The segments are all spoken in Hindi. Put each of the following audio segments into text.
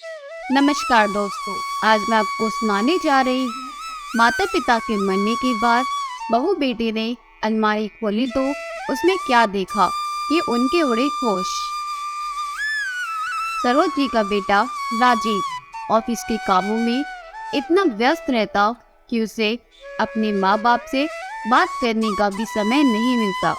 नमस्कार दोस्तों, आज मैं आपको सुनाने जा रही हूँ। माता पिता के मरने के बाद बहू बेटी ने अलमारी खोली तो उसमें क्या देखा, ये उनके उड़े होश। सरोज जी का बेटा राजीव ऑफिस के कामों में इतना व्यस्त रहता कि उसे अपने माँ बाप से बात करने का भी समय नहीं मिलता।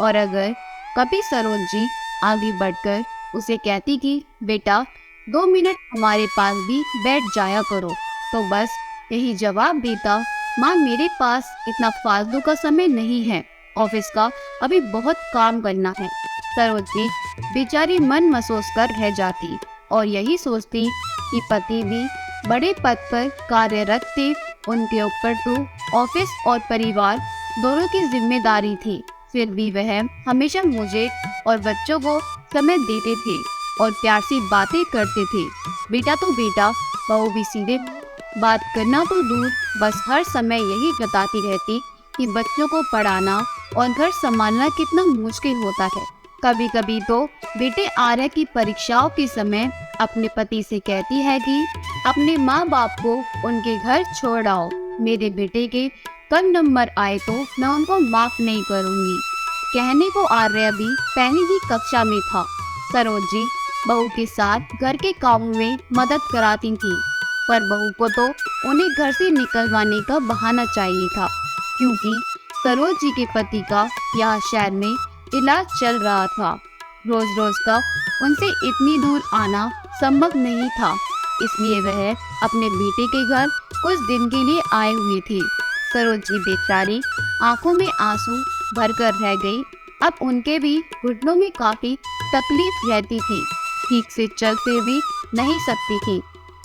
और अगर कभी सरोज जी आगे बढ़कर उसे कहती कि बेटा 2 मिनट हमारे पास भी बैठ जाया करो, तो बस यही जवाब देता, माँ मेरे पास इतना फालतू का समय नहीं है, ऑफिस का अभी बहुत काम करना है। सरोज जी बेचारी मन महसूस कर रह जाती और यही सोचती कि पति भी बड़े पद पर कार्यरत थे, उनके ऊपर तो ऑफिस और परिवार दोनों की जिम्मेदारी थी। फिर भी वह हमेशा मुझे और बच्चों को समय देते थे और प्यार से बातें करते थे। बेटा तो बेटा, बहू भी सीधे बात करना तो दूर, बस हर समय यही बताती रहती कि बच्चों को पढ़ाना और घर संभालना कितना मुश्किल होता है। कभी कभी तो बेटे आर्य की परीक्षाओं के समय अपने पति से कहती है कि अपने माँ बाप को उनके घर छोड़ आओ, मेरे बेटे के कम नंबर आए तो मैं उनको माफ नहीं करूँगी। कहने को आर्य भी पहली ही कक्षा में था। सरोज जी बहू के साथ घर के कामों में मदद कराती थी, पर बहू को तो उन्हें घर से निकलवाने का बहाना चाहिए था, क्योंकि सरोज जी के पति का यहाँ शहर में इलाज चल रहा था। रोज रोज का उनसे इतनी दूर आना संभव नहीं था, इसलिए वह अपने बेटे के घर कुछ दिन के लिए आए हुए थे। सरोज जी बेचारी आंखों में आंसू भरकर रह गई। अब उनके भी घुटनों में काफी तकलीफ रहती थी, ठीक से चल फिर भी नहीं सकती थी।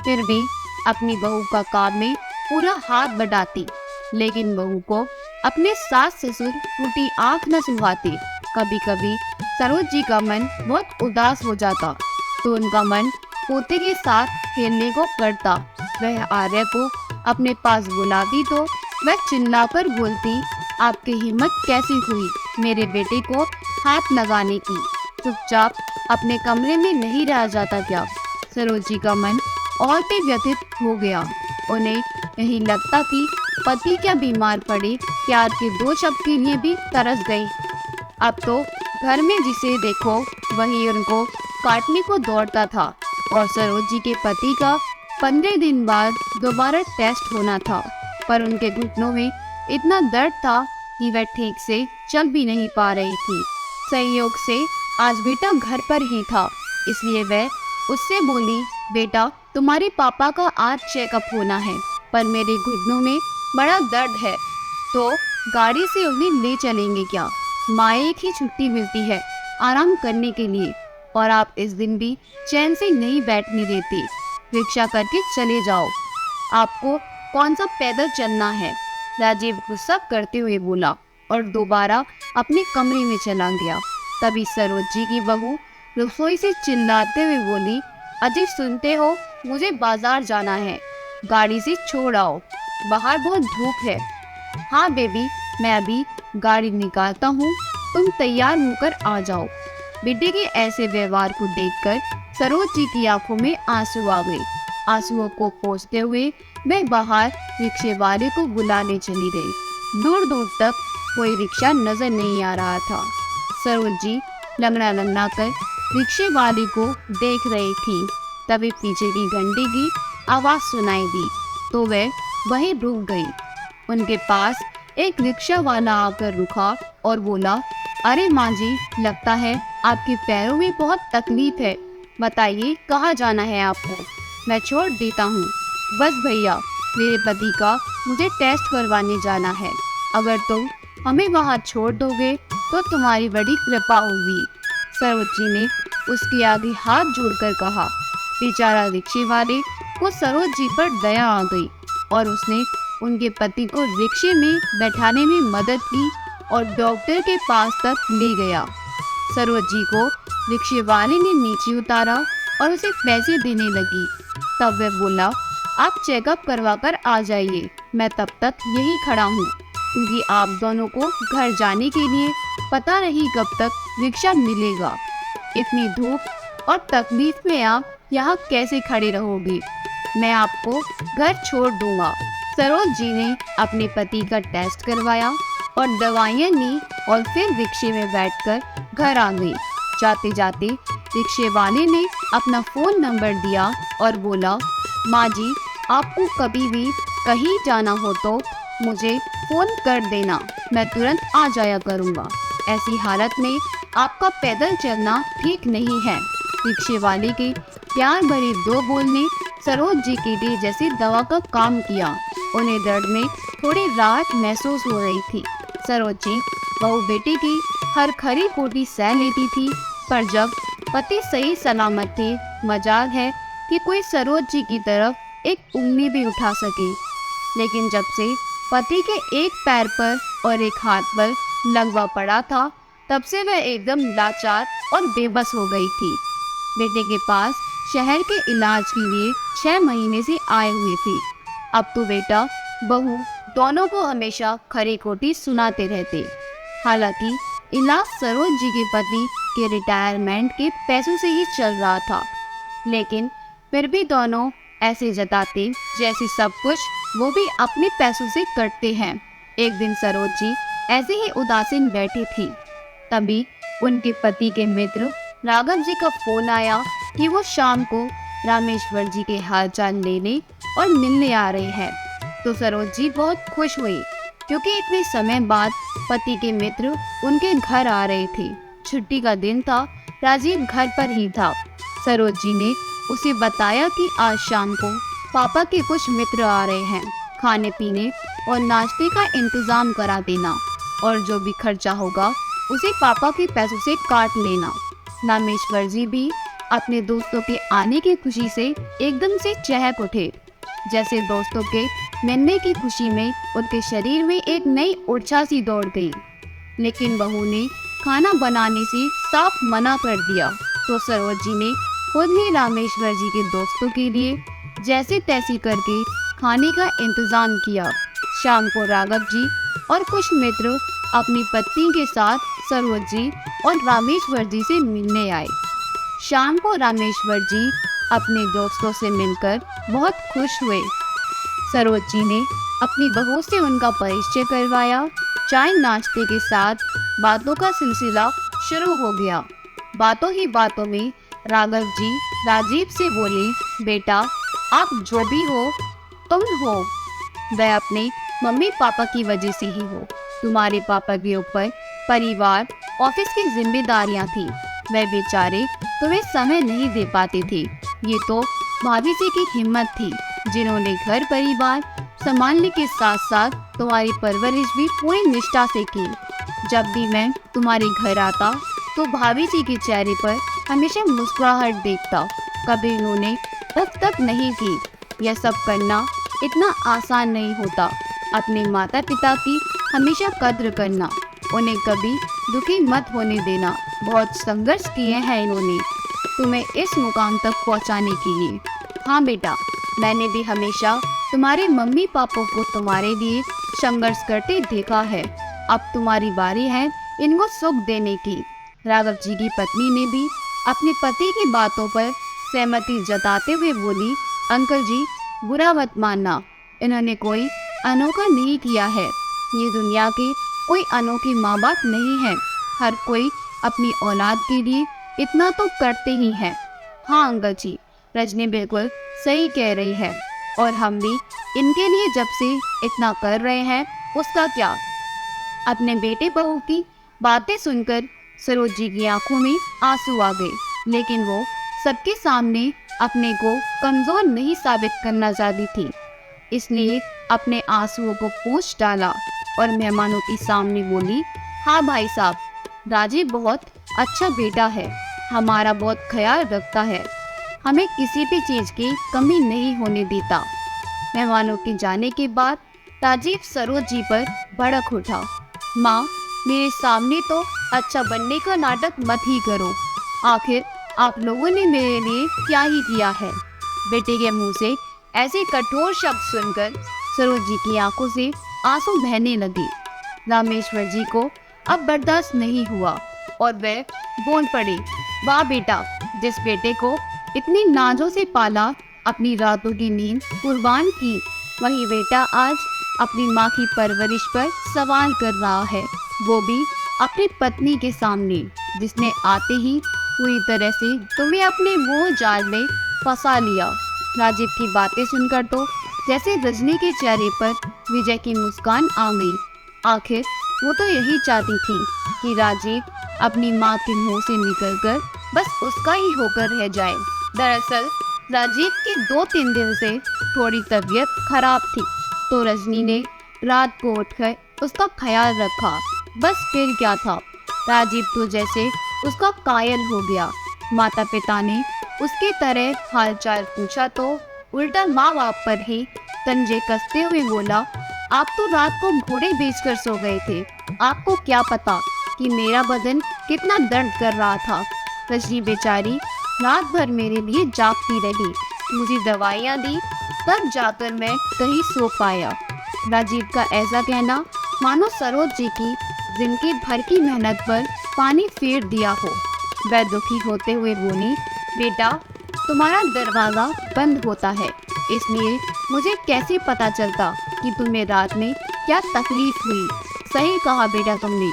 फिर भी अपनी बहू का काम में पूरा हाथ बढ़ाती, लेकिन बहू को अपने सास ससुर टूटी आंख न सुहाते। कभी कभी सरोज जी का मन बहुत उदास हो जाता तो उनका मन पोते के साथ खेलने को करता। वह आर्य को अपने पास बुलाती तो वह चिल्लाकर बोलती, आपकी हिम्मत कैसी हुई मेरे बेटे को हाथ लगाने की, चुपचाप अपने कमरे में नहीं रह जाता क्या। सरोज जी का मन और भी व्यथित हो गया। उन्हें यही लगता कि पति क्या बीमार पड़े, प्यार के 2 शब्द के लिए भी तरस गई। अब तो घर में जिसे देखो वही उनको काटने को दौड़ता था। और सरोज जी के पति का 15 दिन बाद दोबारा टेस्ट होना था, पर उनके घुटनों में इतना दर्द था कि वह ठीक से चल भी नहीं पा रही थी। संयोग से आज बेटा घर पर ही था, इसलिए वह उससे बोली, बेटा तुम्हारे पापा का आज चेकअप होना है, पर मेरे घुटनों में बड़ा दर्द है, तो गाड़ी से उन्हें ले चलेंगे क्या। माँ एक ही छुट्टी मिलती है आराम करने के लिए, और आप इस दिन भी चैन से नहीं बैठने देती। रिक्शा करके चले जाओ, आपको कौन सा पैदल चलना है। राजीव गुस्सा करते हुए बोला और दोबारा अपने कमरे में चला गया। तभी सरोज जी की बहू रसोई से चिल्लाते हुए बोली, अजय सुनते हो, मुझे बाजार जाना है, गाड़ी से छोड़ आओ, बाहर बहुत धूप है। हाँ बेबी, मैं अभी गाड़ी निकालता हूँ, तुम तैयार होकर आ जाओ। बेटे के ऐसे व्यवहार को देखकर सरोज जी की आंखों में आंसू आ गए। आंसुओं को पोंछते हुए वह बाहर रिक्शे वाले को बुलाने चली गई। दूर दूर तक कोई रिक्शा नजर नहीं आ रहा था। सरोज जी लंगड़ा लंगड़ा कर रिक्शे वाले को देख रही थी। तभी पीछे की घंटी की आवाज सुनाई दी तो वह वहीं रुक गई। उनके पास एक रिक्शा वाला आकर रुका और बोला, अरे माँ जी, लगता है आपके पैरों में बहुत तकलीफ है, बताइए कहाँ जाना है आपको, मैं छोड़ देता हूँ। बस भैया, मेरे पति का मुझे टेस्ट करवाने जाना है, अगर तुम हमें वहाँ छोड़ दोगे तो तुम्हारी बड़ी कृपा होगी। सरोज जी ने उसके आगे हाथ जोड़कर कहा। बेचारा रिक्शे वाले को सरोज जी पर दया आ गई और उसने उनके पति को रिक्शे में बैठाने में मदद की और डॉक्टर के पास तक ले गया। सरोज जी को रिक्शे वाले ने नीचे उतारा और उसे पैसे देने लगी। तब वह बोला, आप चेकअप करवा कर आ जाइए, मैं तब तक यही खड़ा हूँ, क्योंकि आप दोनों को घर जाने के लिए पता नहीं कब तक रिक्शा मिलेगा। इतनी धूप और तकलीफ में आप यहाँ कैसे खड़े रहोगे? मैं आपको घर छोड़ दूंगा। सरोज जी ने अपने पति का टेस्ट करवाया और दवाइयाँ ली और फिर रिक्शे में बैठकर घर आ गई। जाते जाते रिक्शे वाले ने अपना फ़ोन नंबर दिया और बोला, माँ जी, आपको कभी भी कहीं जाना हो तो मुझे फ़ोन कर देना, मैं तुरंत आ जाया करूँगा। ऐसी हालत में आपका पैदल चलना ठीक नहीं है। रिक्शे वाले के प्यार भरे दो बोल ने सरोज जी के लिए जैसे दवा का काम किया। उन्हें दर्द में थोड़ी राहत महसूस हो रही थी। सरोज जी बहू बेटी की हर खरी खोटी सह लेती थी, पर जब पति सही सलामत थे, मजाल है कि कोई सरोज जी की तरफ एक उंगली भी उठा सके। लेकिन जब से पति के एक पैर पर और एक हाथ पर लगवा पड़ा था, तब से वह एकदम लाचार और बेबस हो गई थी। बेटे के पास शहर के इलाज के लिए 6 महीने से आए हुए थे। अब तो बेटा बहू दोनों को हमेशा खरी खोटी सुनाते रहते। हालांकि इलाज सरोज जी के पति के रिटायरमेंट के पैसों से ही चल रहा था, लेकिन फिर भी दोनों ऐसे जताते जैसे सब कुछ वो भी अपने पैसों से करते हैं। एक दिन सरोज जी ऐसे ही उदासीन बैठी थी, तभी उनके पति के मित्र राघव जी का फोन आया कि वो शाम को रामेश्वर जी के हालचाल लेने और मिलने आ रहे हैं। तो सरोज जी बहुत खुश हुई, क्योंकि इतने समय बाद पति के मित्र उनके घर आ रहे थे। छुट्टी का दिन था, राजीव घर पर ही था। सरोज जी ने उसे बताया कि आज शाम को पापा के कुछ मित्र आ रहे हैं, खाने पीने और नाश्ते का इंतजाम करा देना, और जो भी खर्चा होगा उसे पापा के पैसों से काट लेना। रामेश्वर जी भी अपने दोस्तों के आने की खुशी से एकदम से चहक उठे। जैसे दोस्तों के मिलने की खुशी में उनके शरीर में एक नई ऊर्जा सी दौड़ गई। लेकिन बहू ने खाना बनाने से साफ मना कर दिया, तो सरोज जी ने खुद ही रामेश्वर जी के दोस्तों के लिए जैसे तैसी करके खाने का इंतजाम किया। शाम को राघव जी और कुछ मित्र अपनी पत्नी के साथ सरोज जी और रामेश्वर जी से मिलने आए। शाम को रामेश्वर जी अपने दोस्तों से मिलकर बहुत खुश हुए। सरोज जी ने अपनी बहू से उनका परिचय करवाया। चाय नाश्ते के साथ बातों का सिलसिला शुरू हो गया। बातों ही बातों में राघव जी राजीव से बोले, बेटा आप जो भी हो तुम हो, वह अपने मम्मी पापा की वजह से ही हो। तुम्हारे पापा के ऊपर परिवार ऑफिस की जिम्मेदारियां थी, वह बेचारे तुम्हें समय नहीं दे पाते थे। ये तो भाभी जी की हिम्मत थी, जिन्होंने घर परिवार संभालने के साथ साथ तुम्हारी परवरिश भी पूरी निष्ठा से की। जब भी मैं तुम्हारे घर आता तो भाभी जी के चेहरे पर हमेशा मुस्कुराहट देखता। कभी उन्होंने तब तक नहीं की। यह सब करना इतना आसान नहीं होता। अपने माता पिता की हमेशा कद्र करना, उन्हें कभी दुखी मत होने देना। बहुत संघर्ष किए हैं इन्होंने तुम्हें इस मुकाम तक पहुंचाने के लिए। हाँ बेटा, मैंने भी हमेशा तुम्हारे मम्मी पापा को तुम्हारे लिए संघर्ष करते देखा है। अब तुम्हारी बारी है इनको सुख देने की। राघव जी की पत्नी ने भी अपने पति की बातों पर सहमति जताते हुए बोली, अंकल जी बुरा मत मानना, इन्होंने कोई अनोखा नहीं किया है। ये दुनिया के कोई अनोखे माँ बाप नहीं है। हर कोई अपनी औलाद के लिए इतना तो करते ही हैं। हाँ अंकल जी, रजनी बिल्कुल सही कह रही है, और हम भी इनके लिए जब से इतना कर रहे हैं उसका क्या। अपने बेटे बहू की बातें सुनकर सरोज जी की आंखों में आंसू आ गए, लेकिन वो सबके सामने अपने को कमजोर नहीं साबित करना चाहती थी, इसलिए अपने आंसुओं को पोंछ डाला और मेहमानों के सामने बोली, हाँ भाई साहब, राजीव बहुत अच्छा बेटा है, हमारा बहुत ख्याल रखता है, हमें किसी भी चीज की कमी नहीं होने देता। मेहमानों के जाने के बाद राजीव सरोज जी पर भड़क उठा, माँ मेरे सामने तो अच्छा बनने का नाटक मत ही करो, आखिर आप लोगों ने मेरे लिए क्या ही किया है। बेटे के मुंह से ऐसे कठोर शब्द सुनकर सरोज जी की आंखों से आंसू बहने लगे। रामेश्वर जी को अब बर्दाश्त नहीं हुआ और वह बोल पड़े, वाह बेटा, जिस बेटे को इतनी नाजों से पाला, अपनी रातों की नींद कुर्बान की, वही बेटा आज अपनी माँ की परवरिश पर सवाल कर रहा है, वो भी अपनी पत्नी के सामने, जिसने आते ही पूरी तरह से तुम्हें अपने मोह जाल में फंसा लिया। राजीव की बातें सुनकर तो जैसे रजनी के चेहरे पर विजय की मुस्कान आ गई। आखिर वो तो यही चाहती थी कि राजीव अपनी माँ के मुंह से निकलकर बस उसका ही होकर रह जाए। दरअसल राजीव की 2-3 दिन से थोड़ी तबीयत खराब थी, तो रजनी ने रात को उठकर उसका ख्याल रखा। बस फिर क्या था, राजीव तो जैसे उसका कायल हो गया। माता पिता ने उसकी तरह हालचाल पूछा तो उल्टा माँ बाप पर ही तंजे कसते हुए बोला, आप तो रात को घोड़े बेचकर सो गए थे, आपको क्या पता कि मेरा बदन कितना दर्द कर रहा था। रजनी बेचारी रात भर मेरे लिए जागती रही, मुझे दवाइयाँ दी, तब जाकर मैं कहीं सो पाया। राजीव का ऐसा कहना मानो सरोज जी की जिंदगी भर की मेहनत पर पानी फेर दिया हो। वह दुखी होते हुए बोली, बेटा तुम्हारा दरवाज़ा बंद होता है, इसलिए मुझे कैसे पता चलता कि तुम्हें रात में क्या तकलीफ हुई। सही कहा बेटा तुमने,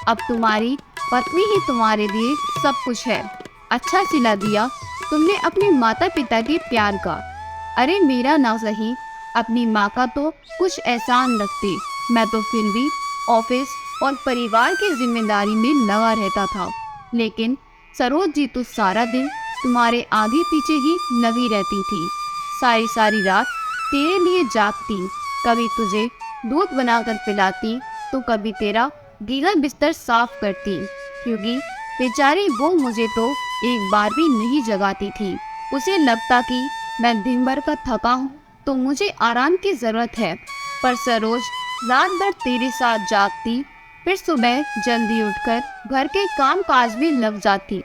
अब तुम्हारी पत्नी ही तुम्हारे लिए सब कुछ है। अच्छा सिला दिया तुमने अपने माता पिता के प्यार का। अरे मेरा ना सही, अपनी माँ का तो कुछ एहसान रखती, मैं तो फिर भी ऑफिस और परिवार की जिम्मेदारी में लगा रहता था। लेकिन सरोज जी तो सारा दिन तुम्हारे आगे पीछे ही लगी रहती थी, सारी सारी रात तेरे लिए जागती, कभी तुझे दूध बनाकर पिलाती तो कभी तेरा गीला बिस्तर साफ करती, क्योंकि बेचारी वो मुझे तो एक बार भी नहीं जगाती थी। उसे लगता कि मैं दिन भर का थका हूँ तो मुझे आराम की ज़रूरत है, पर सरोज रात भर तेरे साथ जागती, फिर सुबह जल्दी उठकर घर के काम काज में लग जाती।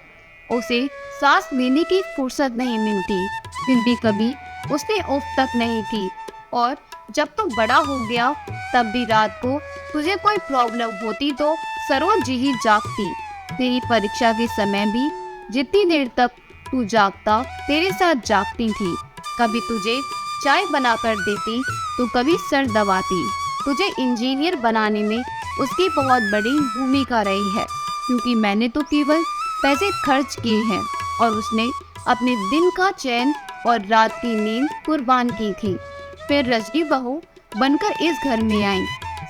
उसे सांस लेने की फुर्सत नहीं मिलती, फिर भी कभी उसने उफ तक नहीं की। और जब तू बड़ा हो गया तब भी रात को तुझे कोई प्रॉब्लम होती तो सरोज जी ही जागती। तेरी परीक्षा के समय भी जितनी देर तक तू जागता तेरे साथ जागती थी, कभी तुझे चाय बनाकर देती तो कभी सर दबाती। तुझे इंजीनियर बनाने में उसकी बहुत बड़ी भूमिका रही है, क्योंकि मैंने तो केवल पैसे खर्च किए हैं और उसने अपने दिन का चैन और रात की नींद कुर्बान की थी। फिर रजनी बहू बनकर इस घर में आई।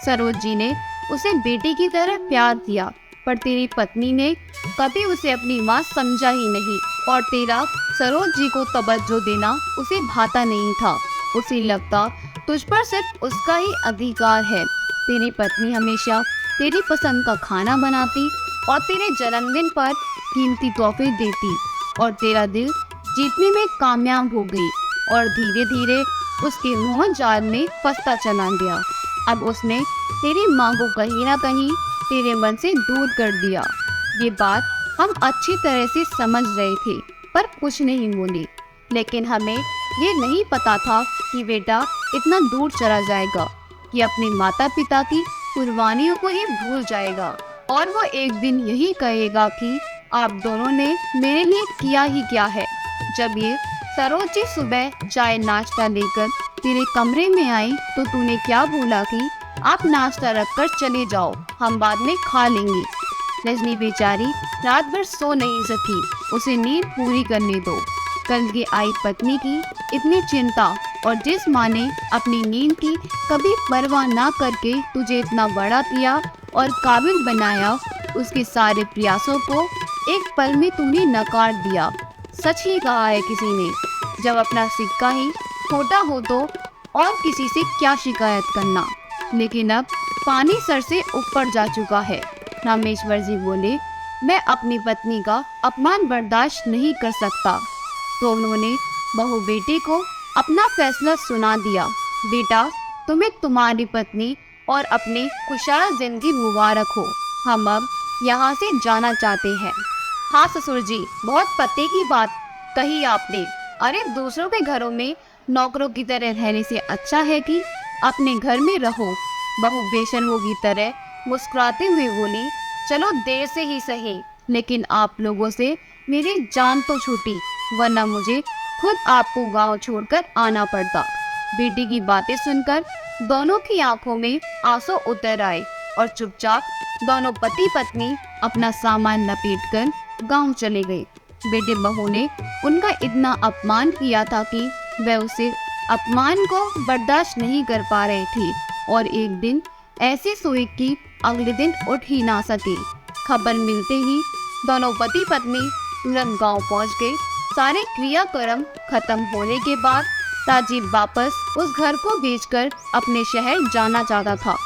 सरोज जी ने उसे बेटी की तरह प्यार दिया, पर तेरी पत्नी ने कभी उसे अपनी माँ समझा ही नहीं, और तेरा सरोज जी को तवज्जो देना उसे भाता नहीं था। उसे लगता तुझ पर सिर्फ उसका ही अधिकार है। तेरी पत्नी हमेशा तेरी पसंद का खाना बनाती और तेरे जन्मदिन पर कीमती तोहफे देती, और तेरा दिल जीतने में कामयाब हो गई और धीरे धीरे उसके मोह जाल में फंसता चला गया। अब उसने तेरी माँ को कहीं ना कहीं तेरे मन से दूर कर दिया। ये बात हम अच्छी तरह से समझ रहे थे, पर कुछ नहीं बोले। लेकिन हमें ये नहीं पता था कि बेटा इतना दूर चला जाएगा, कि अपने माता पिता की कुर्बानियों को ही भूल जाएगा, और वो एक दिन यही कहेगा कि आप दोनों ने मेरे लिए किया ही क्या है। जब ये सरोज जी सुबह चाय नाश्ता लेकर तेरे कमरे में आई तो तूने क्या बोला कि आप नाश्ता रखकर चले जाओ, हम बाद में खा लेंगे। रजनी बेचारी रात भर सो नहीं सकी, उसे नींद पूरी करने दो। कल की आई पत्नी की इतनी चिंता, और जिस माँ ने अपनी नींद की कभी परवाह ना करके तुझे इतना बड़ा किया और काबिल बनाया, उसके सारे प्रयासों को एक पल में तूने नकार दिया। सच ही कहा है किसी ने, जब अपना सिक्का ही खोटा हो तो और किसी से क्या शिकायत करना। लेकिन अब पानी सर से ऊपर जा चुका है। रामेश्वर जी बोले, मैं अपनी पत्नी का अपमान बर्दाश्त नहीं कर सकता। तो उन्होंने बहू बेटी को अपना फैसला सुना दिया। बेटा तुम्हें तुम्हारी पत्नी और अपनी खुशहाल जिंदगी मुबारक हो, हम अब यहाँ से जाना चाहते हैं। हाँ ससुर जी, बहुत पते की बात कही आपने। अरे दूसरों के घरों में नौकरों की तरह रहने से अच्छा है कि अपने घर में रहो। बहू बेशर्मों की तरह मुस्कुराते हुए बोली, चलो देर से ही सही, लेकिन आप लोगों से मेरी जान तो छूटी। वरना मुझे खुद आपको गांव छोड़कर आना पड़ता। बेटी की बातें सुनकर दोनों की आंखों में आंसू उतर आए और चुपचाप दोनों पति पत्नी अपना सामान लपेटकर गांव चले गए। बेटे बहू ने उनका इतना अपमान किया था कि वह उसे अपमान को बर्दाश्त नहीं कर पा रहे थे और एक दिन ऐसे सोए कि अगले दिन उठ ही ना सके। खबर मिलते ही दोनों पति पत्नी तुरंत गांव पहुंच गए। सारे क्रियाक्रम खत्म होने के बाद राजीव वापस उस घर को बेचकर अपने शहर जाना चाहता था,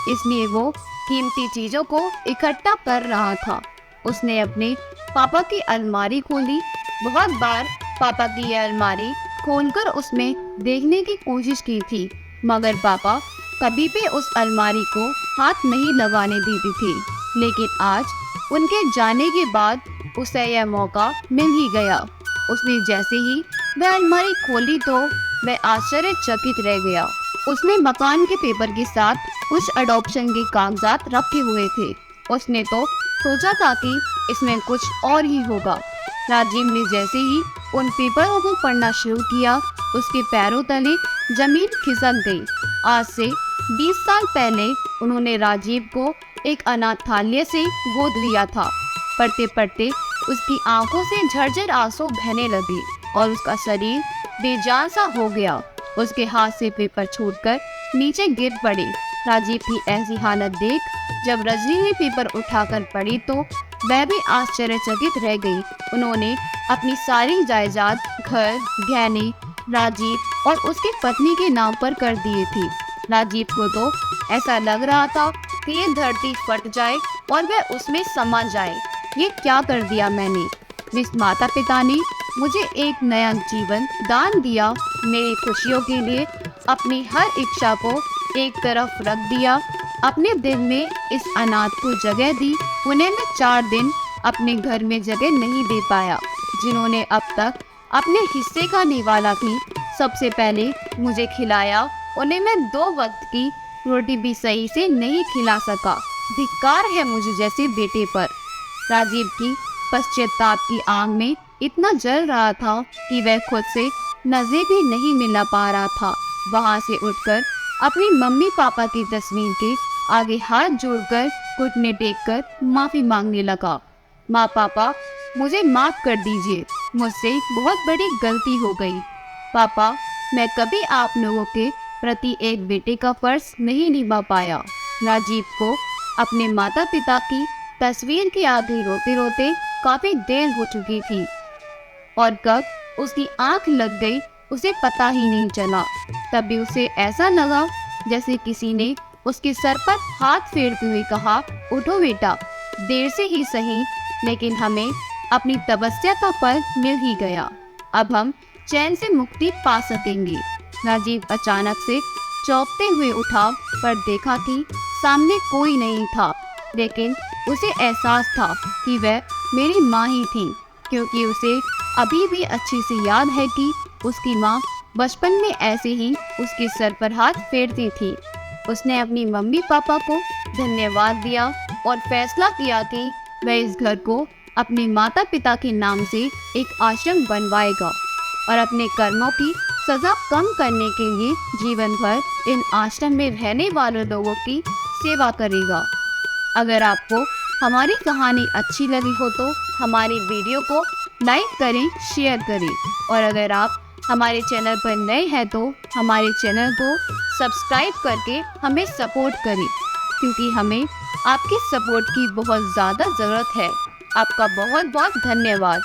इसलिए वो कीमती चीजों को इकट्ठा कर रहा था। उसने अपने पापा की अलमारी खोली। बहुत बार पापा की यह अलमारी खोलकर उसमें देखने की कोशिश की थी, मगर पापा कभी भी उस अलमारी को हाथ नहीं लगाने देते थे। लेकिन आज उनके जाने के बाद उसे यह मौका मिल ही गया। उसने जैसे ही वह अलमारी खोली तो वह आश्चर्यचकित रह गया। उसने मकान के पेपर के साथ कुछ अडॉप्शन के कागजात रखे हुए थे। उसने तो सोचा था कि इसमें कुछ और ही होगा। राजीव ने जैसे ही उन पेपरों को पढ़ना शुरू किया, उसके पैरों तले जमीन खिसक गई। आज से 20 साल पहले उन्होंने राजीव को एक अनाथालय से गोद लिया था। पढ़ते पढ़ते उसकी आंखों से झरझर आंसू बहने लगे और उसका शरीर बेजान सा हो गया। उसके हाथ से पेपर छूटकर नीचे गिर पड़े। राजीव की ऐसी हालत देख जब रजनी ने पेपर उठाकर पढ़ी तो वह भी आश्चर्यचकित रह गई। उन्होंने अपनी सारी जायदाद, घर, गहने राजीव और उसकी पत्नी के नाम पर कर दिए थे। राजीव को तो ऐसा लग रहा था कि ये धरती फट जाए और वह उसमें समा जाए। ये क्या कर दिया मैंने? जिस माता पिता ने मुझे एक नया जीवन दान दिया, मेरी खुशियों के लिए अपनी हर इच्छा को एक तरफ रख दिया, अपने दिल में इस अनाथ को जगह दी, उन्हें मैं 4 दिन अपने घर में जगह नहीं दे पाया। जिन्होंने अब तक अपने हिस्से का निवाला की सबसे पहले मुझे खिलाया, उन्हें मैं 2 वक्त की रोटी भी सही से नहीं खिला सका। धिक्कार है मुझे जैसे बेटे पर। राजीव की पश्चाताप की आग में इतना जल रहा था कि वह खुद से नजरें भी नहीं मिला पा रहा था। वहां से उठकर अपनी मम्मी पापा की तस्वीर के आगे हाथ जोड़कर घुटने टेककर माफी मांगने लगा। माँ पापा, मुझे माफ कर दीजिए, मुझसे बहुत बड़ी गलती हो गई। पापा, मैं कभी आप लोगों के प्रति एक बेटे का फर्ज नहीं निभा पाया। राजीव को अपने माता पिता की तस्वीर के आगे रोते रोते काफी देर हो चुकी थी और कब उसकी आंख लग गई उसे पता ही नहीं चला। तभी उसे ऐसा लगा जैसे किसी ने उसके सर पर हाथ फेरते हुए कहा, उठो बेटा, देर से ही सही, लेकिन हमें अपनी तपस्या का फल मिल ही गया। अब हम चैन से मुक्ति पा सकेंगे। राजीव अचानक से चौंकते हुए उठा पर देखा कि सामने कोई नहीं था, लेकिन उसे एहसास था कि वह मेरी माँ ही थी, क्योंकि उसे अभी भी अच्छी से याद है कि उसकी माँ बचपन में ऐसे ही उसके सर पर हाथ फेरती थी। उसने अपनी मम्मी पापा को धन्यवाद दिया और फैसला किया कि वह इस घर को अपने माता पिता के नाम से एक आश्रम बनवाएगा और अपने कर्मों की सजा कम करने के लिए जीवन भर इन आश्रम में रहने वाले लोगों की सेवा करेगा। अगर आपको हमारी कहानी अच्छी लगी हो तो हमारी वीडियो को लाइक करें, शेयर करें और अगर आप हमारे चैनल पर नए हैं तो हमारे चैनल को सब्सक्राइब करके हमें सपोर्ट करें, क्योंकि हमें आपके सपोर्ट की बहुत ज़्यादा ज़रूरत है। आपका बहुत बहुत धन्यवाद।